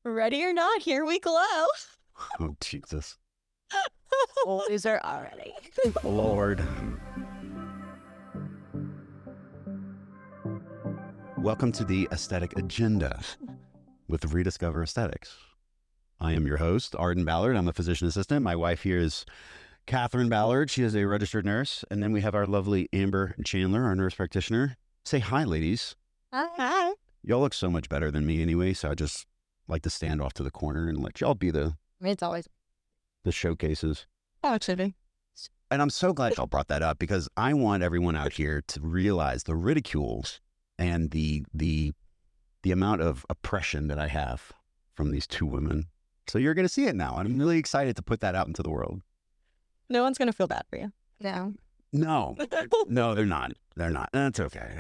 Ready or not, here we glow. Oh, Jesus. Loser already. Lord. Welcome to the Aesthetic Agenda with Rediscover Aesthetics. I am your host, Arden Ballard. I'm a physician assistant. My wife here is Katherine Ballard. She is a registered nurse. And then we have our lovely Amber Chandler, our nurse practitioner. Say hi, ladies. Hi. Y'all look so much better than me anyway, so I just like to stand off to the corner and let y'all be It's always the showcases. actually. And I'm so glad y'all brought that up because I want everyone out here to realize the ridicule and the amount of oppression that I have from these two women. So you're going to see it now. And I'm really excited to put that out into the world. No one's gonna feel bad for you. No. No, no, they're not. They're not. That's okay.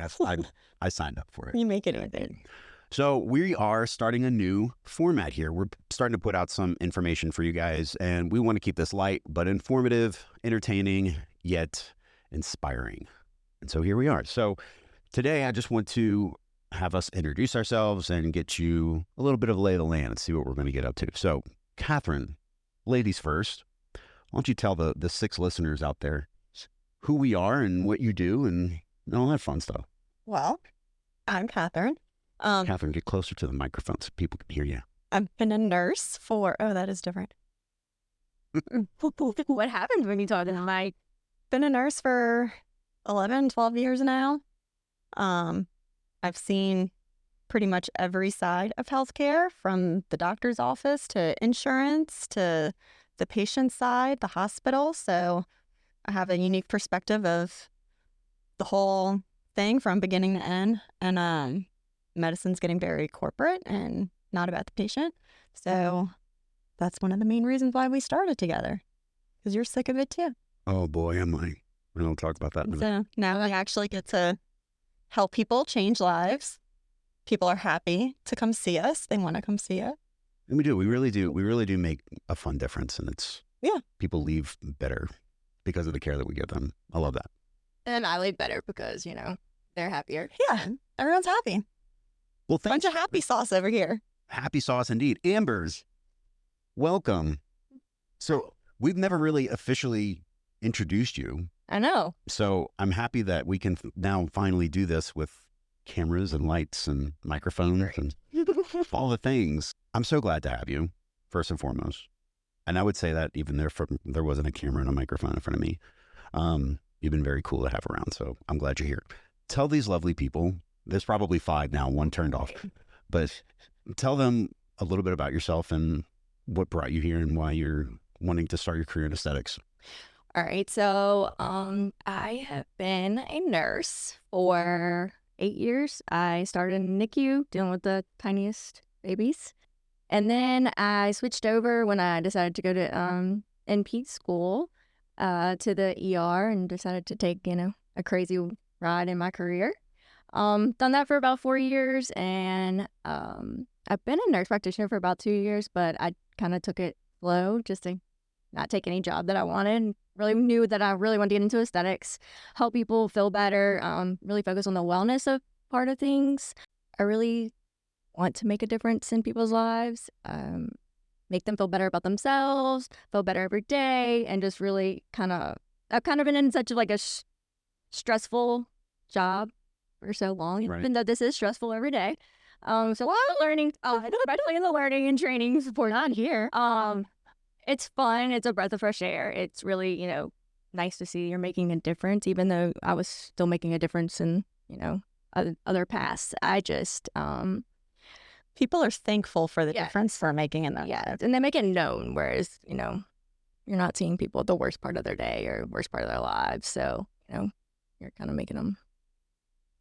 I signed up for it. You make it anything. So we are starting a new format here. We're starting to put out some information for you guys, and we want to keep this light, but informative, entertaining, yet inspiring. And so here we are. So today I just want to have us introduce ourselves and get you a little bit of a lay of the land and see what we're going to get up to. So Katherine, ladies first, why don't you tell the 6 listeners out there who we are and what you do and all that fun stuff. Well, I'm Katherine. Katherine, get closer to the microphone so people can hear you. I've been a nurse for, that is different. What happens when you talk to the mic? Been a nurse for 11, 12 years now. I've seen pretty much every side of healthcare, from the doctor's office to insurance to the patient side, the hospital. So I have a unique perspective of the whole thing from beginning to end. And medicine's getting very corporate and not about the patient. So that's one of the main reasons why we started together, because you're sick of it too. Oh boy, am I. We don't talk about that in a minute. So now I actually get to help people change lives. People are happy to come see us. They want to come see it. And we do. We really do. We really do make a fun difference. And it's, people leave better because of the care that we give them. I love that. And I leave better because, they're happier. Yeah, everyone's happy. Well, thanks. Bunch of happy sauce over here. Happy sauce indeed. Ambers, welcome. So we've never really officially introduced you. I know. So I'm happy that we can now finally do this with cameras and lights and microphones and all the things. I'm so glad to have you, first and foremost. And I would say that even there wasn't a camera and a microphone in front of me. You've been very cool to have around, so I'm glad you're here. Tell these lovely people, there's probably 5 now, 1 turned off, but tell them a little bit about yourself and what brought you here and why you're wanting to start your career in aesthetics. All right. So I have been a nurse for 8 years. I started in NICU dealing with the tiniest babies. And then I switched over when I decided to go to NP school to the ER and decided to take, a crazy ride in my career. Done that for about 4 years, and I've been a nurse practitioner for about 2 years, but I kind of took it slow just to not take any job that I wanted. Really knew that I really wanted to get into aesthetics, help people feel better, really focus on the wellness of part of things. I really want to make a difference in people's lives, make them feel better about themselves, feel better every day, and just really I've kind of been in such a stressful job for so long, Right. even though this is stressful every day. So a lot of learning, especially in the learning and training support on here. It's fun. It's a breath of fresh air. It's really, nice to see you're making a difference, even though I was still making a difference in, other paths. I just, People are thankful for the Yeah. difference they're making in that. yeah, and they make it known, whereas, you're not seeing people at the worst part of their day or worst part of their lives. So, you're kind of making them.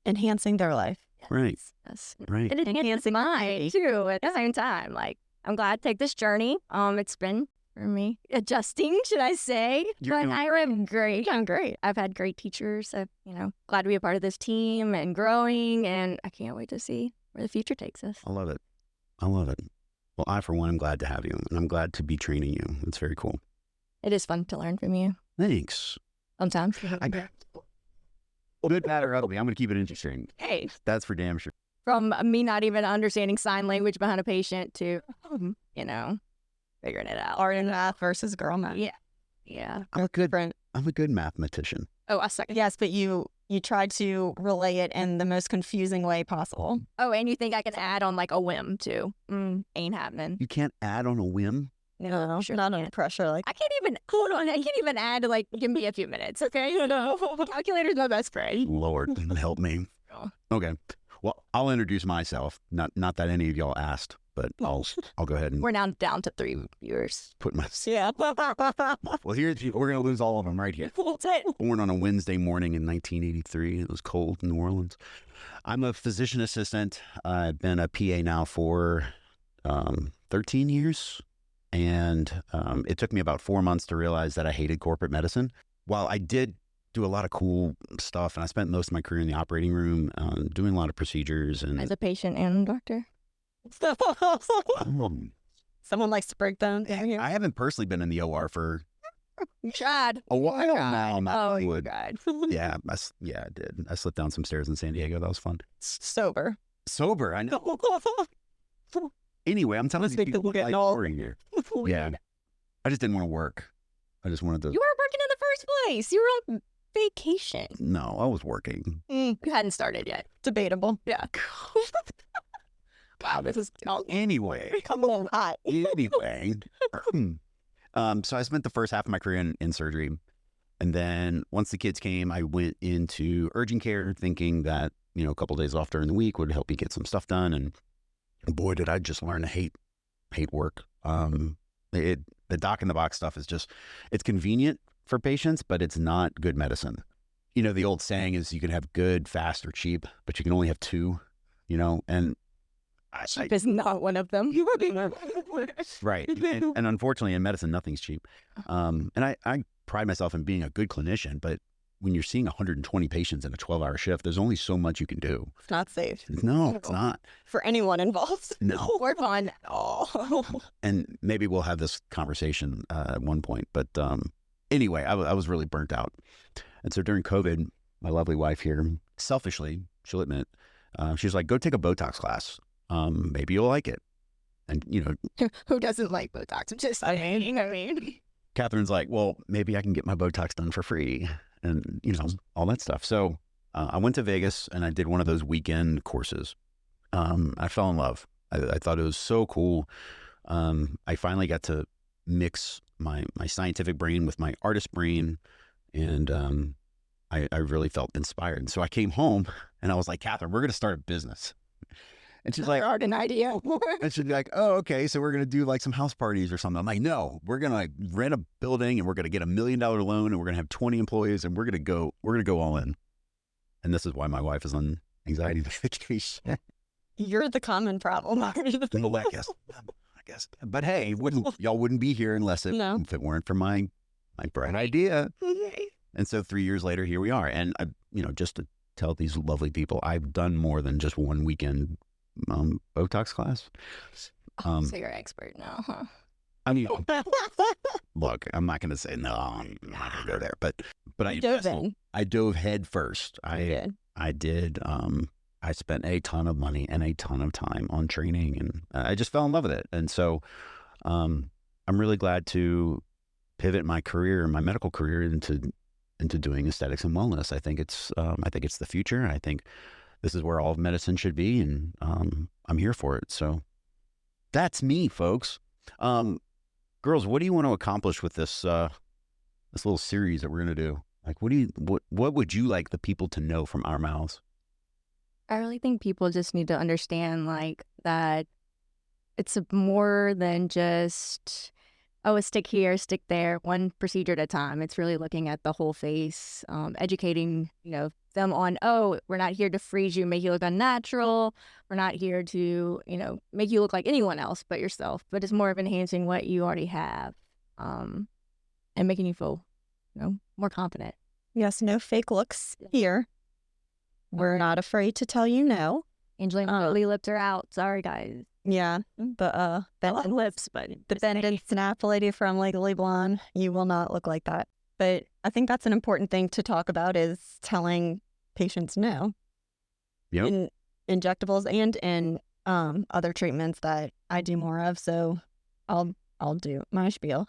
Enhancing their life. Right. Yes. Right. And enhancing mine too at the same time. I'm glad to take this journey. It's been for me adjusting, should I say? You're But I am great. I'm great. I've had great teachers. I've, glad to be a part of this team and growing, and I can't wait to see where the future takes us. I love it. I love it. Well, I, for one, am glad to have you, and I'm glad to be training you. It's very cool. It is fun to learn from you Thanks. sometimes. Good, bad, or ugly. I'm going to keep it interesting. Hey, That's for damn sure. From me not even understanding sign language behind a patient to, figuring it out. Art and math versus girl math. Yeah. I'm a good mathematician. Oh, I suck. Yes, but you tried to relay it in the most confusing way possible. Oh, and you think I can add on like a whim too? Ain't happening. You can't add on a whim. No, not under pressure. Like, I can't even add, like, give me a few minutes, okay? Calculator's my best friend. Lord, help me. Okay. Well, I'll introduce myself. Not that any of y'all asked, but I'll go ahead and We're now down to 3 viewers. put my... yeah. Well, we're going to lose all of them right here. Born on a Wednesday morning in 1983. It was cold in New Orleans. I'm a physician assistant. I've been a PA now for 13 years. And it took me about 4 months to realize that I hated corporate medicine. While I did do a lot of cool stuff, and I spent most of my career in the operating room doing a lot of procedures. And As a patient and doctor. Someone likes to break down. I haven't personally been in the OR for You tried. a while now. Oh, you would. tried. Yeah, I did. I slipped down some stairs in San Diego. That was fun. Sober. Sober, I know. Anyway, I'm telling Let's make you, people get like, old. boring here. Yeah, I just didn't want to work. I just wanted to. You weren't working in the first place. You were on vacation. No, I was working. You hadn't started yet. Debatable. Yeah. Wow, this is anyway. Come on, hot. Anyway, so I spent the first half of my career in surgery, and then once the kids came, I went into urgent care, thinking that a couple days off during the week would help me get some stuff done. And boy, did I just learn to hate work. The doc in the box stuff is it's convenient for patients, but it's not good medicine. The old saying is you can have good, fast, or cheap, but you can only have two. And Cheap is not one of them. right. And unfortunately, in medicine, nothing's cheap. And I pride myself in being a good clinician, but when you're seeing 120 patients in a 12-hour shift, there's only so much you can do. It's not safe. No, it's not. For anyone involved. No. We're fun. And maybe we'll have this conversation at one point. But anyway, I was really burnt out. And so during COVID, my lovely wife here, selfishly, she'll admit, she's like, go take a Botox class. Maybe you'll like it. And, Who doesn't like Botox? I'm just saying. Catherine's like, well, maybe I can get my Botox done for free. And, all that stuff. So I went to Vegas and I did one of those weekend courses. I fell in love. I thought it was so cool. I finally got to mix my scientific brain with my artist brain. And I really felt inspired. And so I came home and I was like, Katherine, we're going to start a business. And she's like, Arden idea. and she'd be like, oh, okay, so we're going to do like some house parties or something. I'm like, no, we're going to rent a building and we're going to get $1 million loan and we're going to have 20 employees and we're going to go all in. And this is why my wife is on anxiety vacation. You're the common problem. Well, I guess. But hey, y'all wouldn't be here unless if it weren't for my bright idea. And so 3 years later, here we are. And just to tell these lovely people, I've done more than just one weekend Botox class. So you're an expert now, huh? I mean, look, I'm not going to say no. I'm not going to go there, but I dove head first. I did. I spent a ton of money and a ton of time on training, and I just fell in love with it. And so, I'm really glad to pivot my career, my medical career, into doing aesthetics and wellness. I think it's the future. I think this is where all of medicine should be, and I'm here for it. So that's me, folks. Girls, what do you want to accomplish with this little series that we're going to do? Like, what would you like the people to know from our mouths? I really think people just need to understand, like, that it's more than just, a stick here, stick there, one procedure at a time. It's really looking at the whole face, educating, them on, we're not here to freeze you, make you look unnatural. We're not here to, make you look like anyone else but yourself. But it's more of enhancing what you already have, and making you feel, more confident. Yes, no fake looks here. We're not afraid to tell you no. Angelina lips are out. Sorry, guys. Yeah, the lips, but the bended snap lady from Legally Blonde, you will not look like that. But I think that's an important thing to talk about, is telling patients no. Yep. And injectables and in other treatments that I do more of. So I'll do my spiel.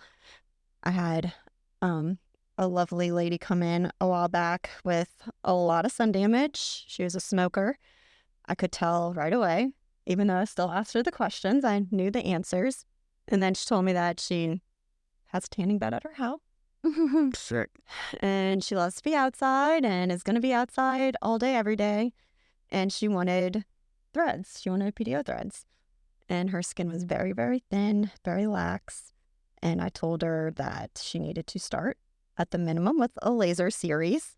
I had a lovely lady come in a while back with a lot of sun damage. She was a smoker. I could tell right away, even though I still asked her the questions. I knew the answers. And then she told me that she has a tanning bed at her house. Sick. And she loves to be outside and is going to be outside all day, every day. And she wanted threads. She wanted PDO threads. And her skin was very, very thin, very lax. And I told her that she needed to start at the minimum with a laser series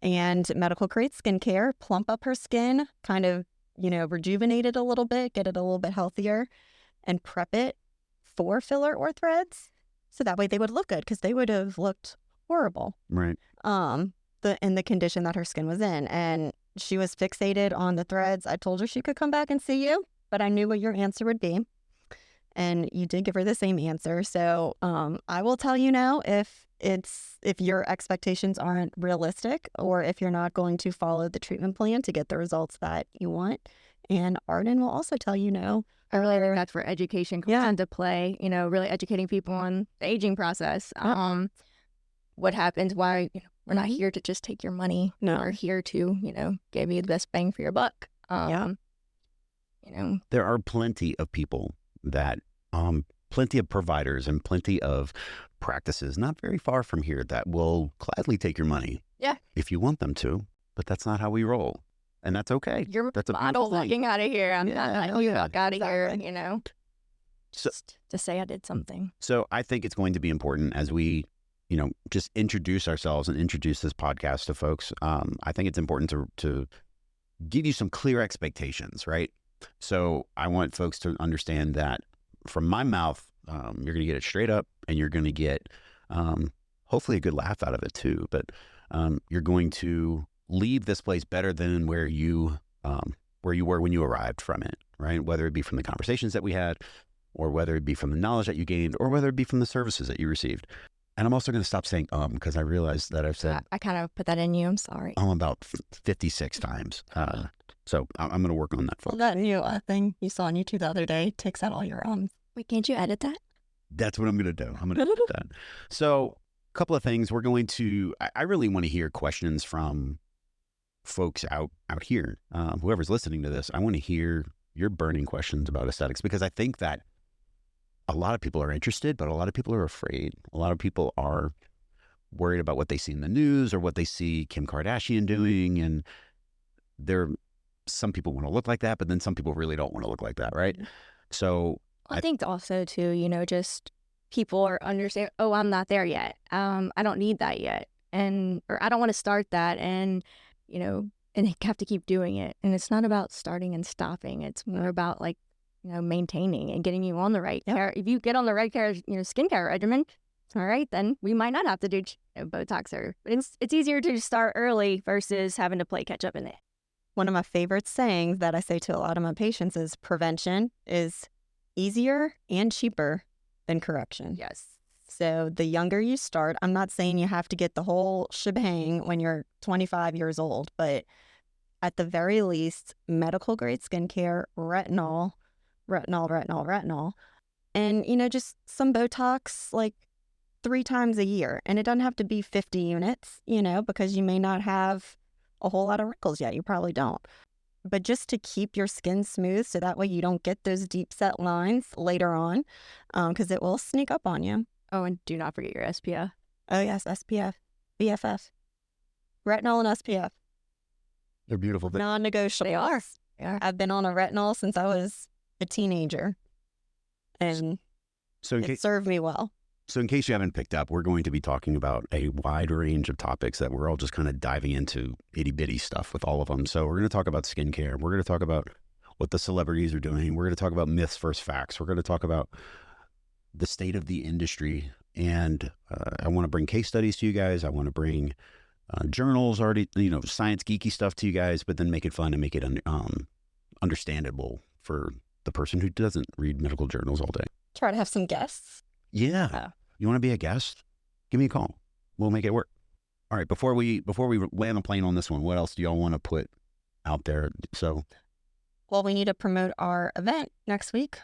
and medical grade skincare, plump up her skin, kind of, rejuvenate it a little bit, get it a little bit healthier, and prep it for filler or threads. So that way they would look good, because they would have looked horrible. Right. In the condition that her skin was in. And she was fixated on the threads. I told her she could come back and see you, but I knew what your answer would be. And you did give her the same answer. So I will tell you now if your expectations aren't realistic, or if you're not going to follow the treatment plan to get the results that you want. And Arden will also tell you no. I really think that's where education comes into play, really educating people on the aging process. What happens, why we're not here to just take your money. No. We're here to, give you the best bang for your buck. There are plenty of people that, plenty of providers and plenty of practices not very far from here that will gladly take your money. Yeah. If you want them to, but that's not how we roll. And that's okay. You're that's a model beautiful thing. fucking out of here. I'm not fuck out of here, So, Just to say I did something. So I think it's going to be important as we, just introduce ourselves and introduce this podcast to folks. I think it's important to give you some clear expectations, right? So I want folks to understand that from my mouth, you're going to get it straight up, and you're going to get hopefully a good laugh out of it too. But you're going to leave this place better than where you were when you arrived from it, right? Whether it be from the conversations that we had, or whether it be from the knowledge that you gained, or whether it be from the services that you received. And I'm also going to stop saying because I realized that I've said I kind of put that in you. I'm sorry. about 56 times. So I'm going to work on that. Well, that new thing you saw on YouTube the other day takes out all your Wait, can't you edit that? That's what I'm going to do. I'm going to do that. So a couple of things. We're going to, I really want to hear questions from folks out here. Whoever's listening to this, I want to hear your burning questions about aesthetics, because I think that a lot of people are interested, but a lot of people are afraid. A lot of people are worried about what they see in the news or what they see Kim Kardashian doing. And some people want to look like that, but then some people really don't want to look like that, right? So I think also too, just people are understand. Oh, I'm not there yet. I don't need that yet, or I don't want to start that, and and they have to keep doing it. And it's not about starting and stopping. It's more about maintaining and getting you on the right care. If you get on the right care, skincare regimen, all right, then we might not have to do Botox, but it's easier to start early versus having to play catch up in it. One of my favorite sayings that I say to a lot of my patients is prevention is easier and cheaper than correction. Yes. So the younger you start, I'm not saying you have to get the whole shebang when you're 25 years old, but at the very least, medical grade skincare, retinol, and, just some Botox like 3 times a year. And it doesn't have to be 50 units, because you may not have a whole lot of wrinkles yet. You probably don't. But just to keep your skin smooth, so that way you don't get those deep set lines later on, because it will sneak up on you. Oh, and do not forget your SPF. Oh, yes, SPF, BFF, retinol and SPF. they're beautiful. Non-negotiable. They are. I've been on a retinol since I was a teenager, and it served me well. So in case you haven't picked up, we're going to be talking about a wide range of topics that we're all just kind of diving into itty bitty stuff with all of them. So we're going to talk about skincare. We're going to talk about what the celebrities are doing. We're going to talk about myths versus facts. We're going to talk about the state of the industry. And I want to bring case studies to you guys. I want to bring journals, already, science geeky stuff to you guys, but then make it fun and make it understandable for the person who doesn't read medical journals all day. Try to have some guests. Yeah. You want to be a guest? Give me a call. We'll make it work. All right. Before we land the plane on this one, what else do y'all want to put out there? So Well, we need to promote our event next week.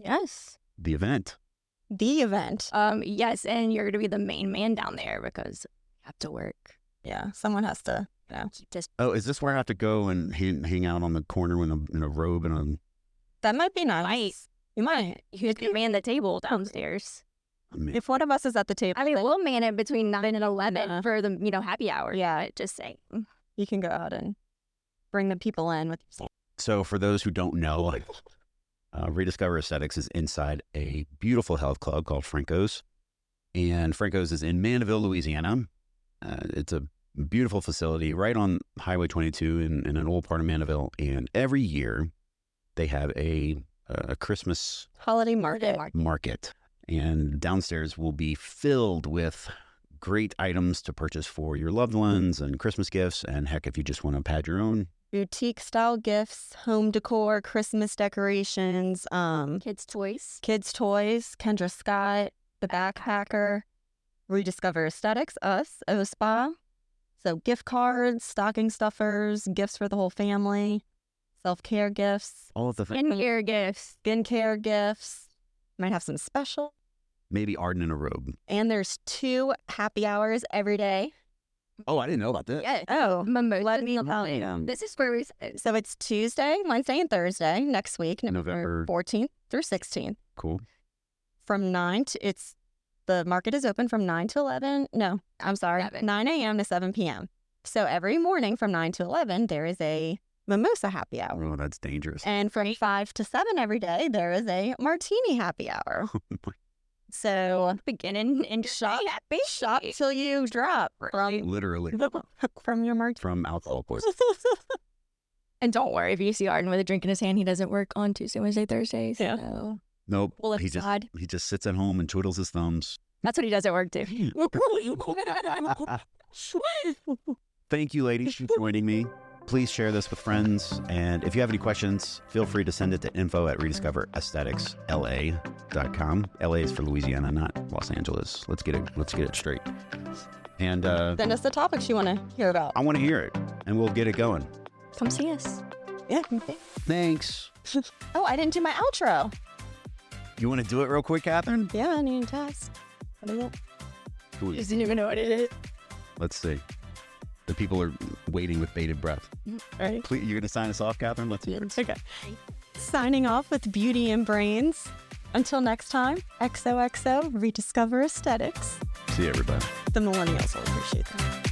Yes. The event. The event. Yes, and you're gonna be the main man down there because you have to work. Yeah, someone has to, Just Oh, is this where I have to go and hang out on the corner in a robe and a... that might be nice. Might. You might. you have to man the table downstairs. If one of us is at the table, I mean, we'll man it between 9 and 11 Yeah. for the happy hour. Yeah. Just saying. you can go out and bring the people in with you. So for those who don't know, Rediscover Aesthetics is inside a beautiful health club called Franco's. And Franco's is in Mandeville, Louisiana. It's a beautiful facility right on Highway 22 in an old part of Mandeville. And every year they have a Christmas Holiday market. market. And downstairs will be filled with great items to purchase for your loved ones and Christmas gifts. And heck, if you just want to pad your own. Boutique style gifts, home decor, Christmas decorations, Kids' toys. kids' toys, Kendra Scott, the backpacker, Rediscover Aesthetics, us, O-Spa. So gift cards, stocking stuffers, gifts for the whole family, self-care gifts, All of the things. And your gifts. skincare gifts. Might have some special. Maybe Arden in a robe. And there's 2 happy hours every day. Oh, I didn't know about that. Yeah. Oh, Mimosa. let me tell you. This is where we So it's Tuesday, Wednesday, and Thursday next week, November. November 14th through 16th. Cool. From 9 to, the market is open from 9 to 11. No, I'm sorry, 7. 9 a.m. to 7 p.m. So every morning from 9 to 11, there is a mimosa happy hour. Oh, that's dangerous. And from 5 to 7 every day, there is a martini happy hour. So beginning and shop till you drop Literally from your martini. from alcohol poisoning. And don't worry, if you see Arden with a drink in his hand, he doesn't work on Tuesday, Wednesday, Thursdays. Yeah. So Nope. well, if he just God, he just sits at home and twiddles his thumbs. that's what he does at work too. Thank you, ladies, for joining me. Please share this with friends. And if you have any questions, feel free to send it to info@rediscoveraestheticsla.com. LA is for Louisiana, not Los Angeles. Let's get it straight. And Send us the topics you want to hear about. I want to hear it, and we'll get it going. Come see us. Yeah. Thanks. Oh, I didn't do my outro. You want to do it real quick, Katherine? Yeah, I need a test. What is it? Cool. Doesn't even know what it is. Let's see. The people are waiting with bated breath. Ready? Please, you're going to sign us off, Katherine? Let's hear it. Okay. Signing off with Beauty and Brains. Until next time, XOXO, Rediscover Aesthetics. See you, everybody. The millennials will appreciate that.